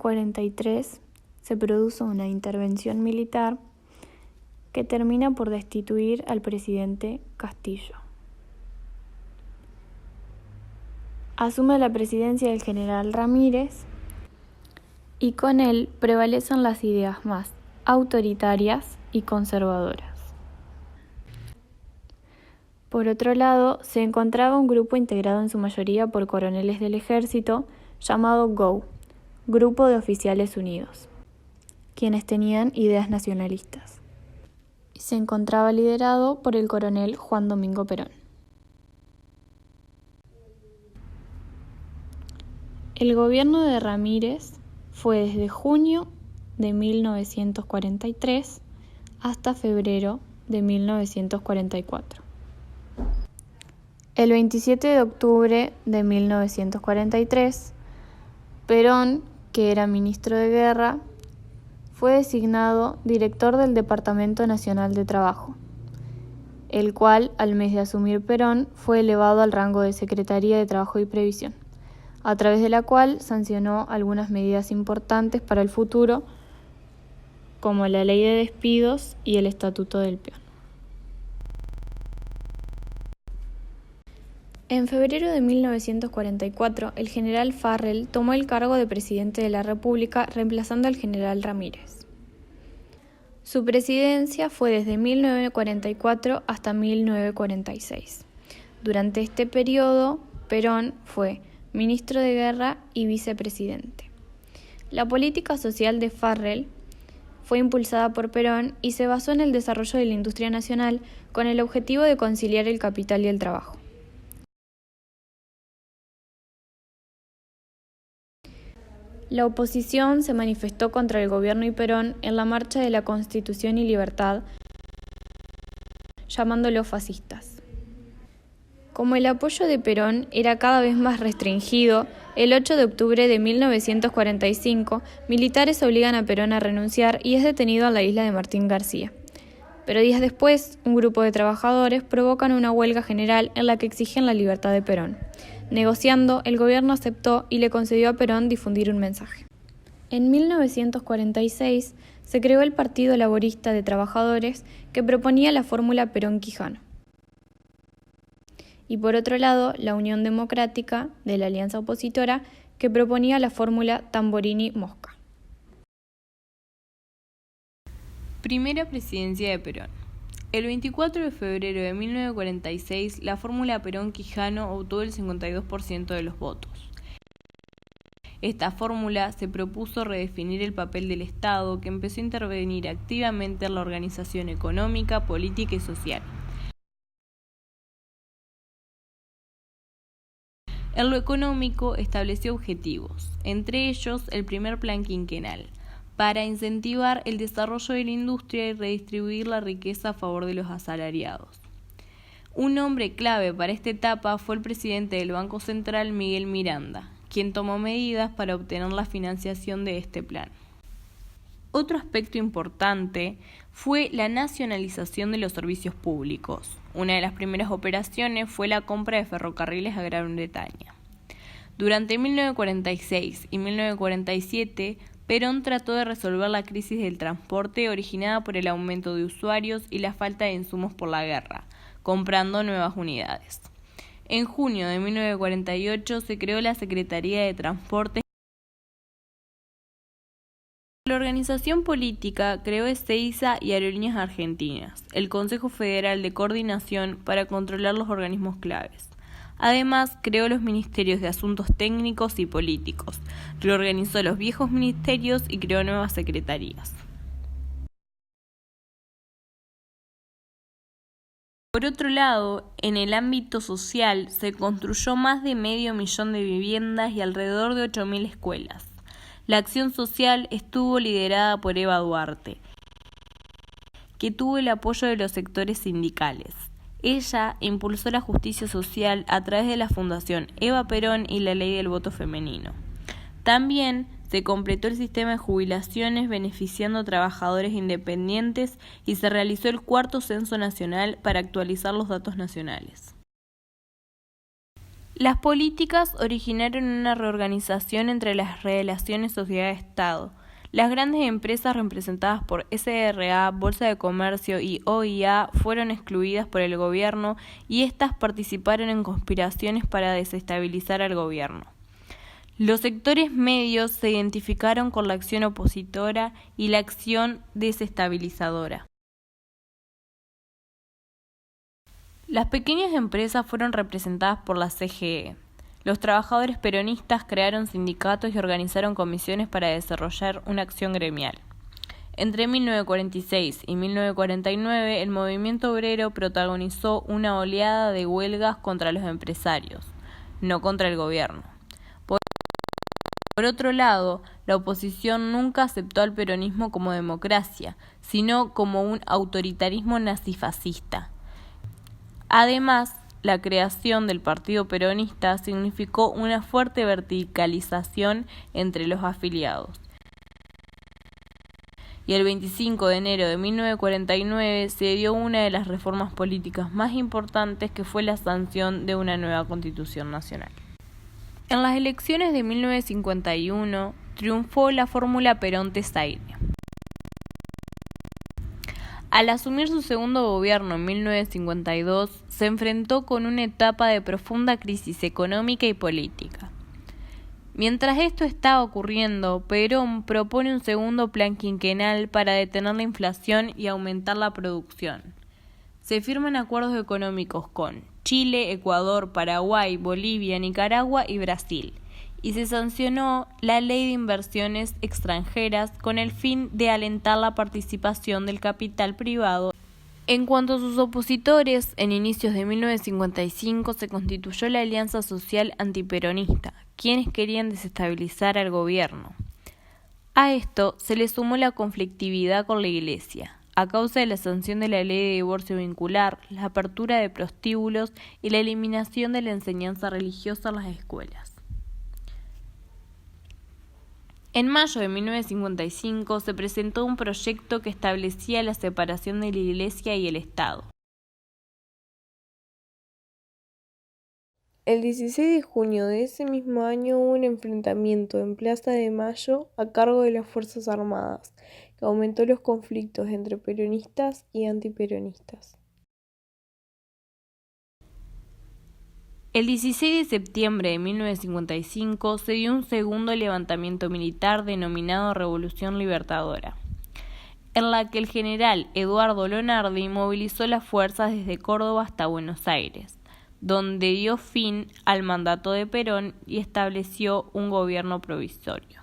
1943 se produce una intervención militar que termina por destituir al presidente Castillo. Asume la presidencia el general Ramírez y con él prevalecen las ideas más autoritarias y conservadoras. Por otro lado, se encontraba un grupo integrado en su mayoría por coroneles del ejército llamado GO, Grupo de Oficiales Unidos, quienes tenían ideas nacionalistas. Y se encontraba liderado por el coronel Juan Domingo Perón. El gobierno de Ramírez fue desde junio de 1943 hasta febrero de 1944. El 27 de octubre de 1943, Perón, que era ministro de Guerra, fue designado director del Departamento Nacional de Trabajo, el cual, al mes de asumir Perón, fue elevado al rango de Secretaría de Trabajo y Previsión, a través de la cual sancionó algunas medidas importantes para el futuro, como la Ley de Despidos y el Estatuto del Peón. En febrero de 1944, el general Farrell tomó el cargo de presidente de la República, reemplazando al general Ramírez. Su presidencia fue desde 1944 hasta 1946. Durante este periodo, Perón fue ministro de Guerra y vicepresidente. La política social de Farrell fue impulsada por Perón y se basó en el desarrollo de la industria nacional con el objetivo de conciliar el capital y el trabajo. La oposición se manifestó contra el gobierno y Perón en la Marcha de la Constitución y Libertad, llamándolos fascistas. Como el apoyo de Perón era cada vez más restringido, el 8 de octubre de 1945, militares obligan a Perón a renunciar y es detenido en la isla de Martín García. Pero días después, un grupo de trabajadores provocan una huelga general en la que exigen la libertad de Perón. Negociando, el gobierno aceptó y le concedió a Perón difundir un mensaje. En 1946 se creó el Partido Laborista de Trabajadores, que proponía la fórmula Perón-Quijano. Y por otro lado, la Unión Democrática, de la alianza opositora, que proponía la fórmula Tamborini-Mosca. Primera presidencia de Perón. El 24 de febrero de 1946, la fórmula Perón-Quijano obtuvo el 52% de los votos. Esta fórmula se propuso redefinir el papel del Estado, que empezó a intervenir activamente en la organización económica, política y social. En lo económico, estableció objetivos, entre ellos el primer plan quinquenal, para incentivar el desarrollo de la industria y redistribuir la riqueza a favor de los asalariados. Un hombre clave para esta etapa fue el presidente del Banco Central, Miguel Miranda, quien tomó medidas para obtener la financiación de este plan. Otro aspecto importante fue la nacionalización de los servicios públicos. Una de las primeras operaciones fue la compra de ferrocarriles a Gran Bretaña. Durante 1946 y 1947, Perón trató de resolver la crisis del transporte originada por el aumento de usuarios y la falta de insumos por la guerra, comprando nuevas unidades. En junio de 1948 se creó la Secretaría de Transportes. La organización política creó Ezeiza y Aerolíneas Argentinas, el Consejo Federal de Coordinación para controlar los organismos claves. Además, creó los Ministerios de Asuntos Técnicos y Políticos, reorganizó los viejos ministerios y creó nuevas secretarías. Por otro lado, en el ámbito social se construyó más de 500.000 de viviendas y alrededor de 8.000 escuelas. La acción social estuvo liderada por Eva Duarte, que tuvo el apoyo de los sectores sindicales. Ella impulsó la justicia social a través de la Fundación Eva Perón y la Ley del Voto Femenino. También se completó el sistema de jubilaciones beneficiando a trabajadores independientes y se realizó el 4º Censo Nacional para actualizar los datos nacionales. Las políticas originaron una reorganización entre las relaciones sociedad-estado. Las grandes empresas representadas por SRA, Bolsa de Comercio y OIA fueron excluidas por el gobierno y éstas participaron en conspiraciones para desestabilizar al gobierno. Los sectores medios se identificaron con la acción opositora y la acción desestabilizadora. Las pequeñas empresas fueron representadas por la CGE. Los trabajadores peronistas crearon sindicatos y organizaron comisiones para desarrollar una acción gremial. Entre 1946 y 1949, el movimiento obrero protagonizó una oleada de huelgas contra los empresarios, no contra el gobierno. Por otro lado, la oposición nunca aceptó al peronismo como democracia, sino como un autoritarismo nazifascista. Además, la creación del Partido Peronista significó una fuerte verticalización entre los afiliados. Y el 25 de enero de 1949 se dio una de las reformas políticas más importantes, que fue la sanción de una nueva Constitución Nacional. En las elecciones de 1951 triunfó la fórmula Perón-Tesaire. Al asumir su segundo gobierno en 1952, se enfrentó con una etapa de profunda crisis económica y política. Mientras esto estaba ocurriendo, Perón propone un segundo plan quinquenal para detener la inflación y aumentar la producción. Se firman acuerdos económicos con Chile, Ecuador, Paraguay, Bolivia, Nicaragua y Brasil, y se sancionó la Ley de Inversiones Extranjeras con el fin de alentar la participación del capital privado. En cuanto a sus opositores, en inicios de 1955 se constituyó la Alianza Social Antiperonista, quienes querían desestabilizar al gobierno. A esto se le sumó la conflictividad con la Iglesia, a causa de la sanción de la ley de divorcio vincular, la apertura de prostíbulos y la eliminación de la enseñanza religiosa en las escuelas. En mayo de 1955 se presentó un proyecto que establecía la separación de la Iglesia y el Estado. El 16 de junio de ese mismo año hubo un enfrentamiento en Plaza de Mayo a cargo de las Fuerzas Armadas, que aumentó los conflictos entre peronistas y antiperonistas. El 16 de septiembre de 1955 se dio un segundo levantamiento militar denominado Revolución Libertadora, en la que el general Eduardo Lonardi movilizó las fuerzas desde Córdoba hasta Buenos Aires, donde dio fin al mandato de Perón y estableció un gobierno provisorio.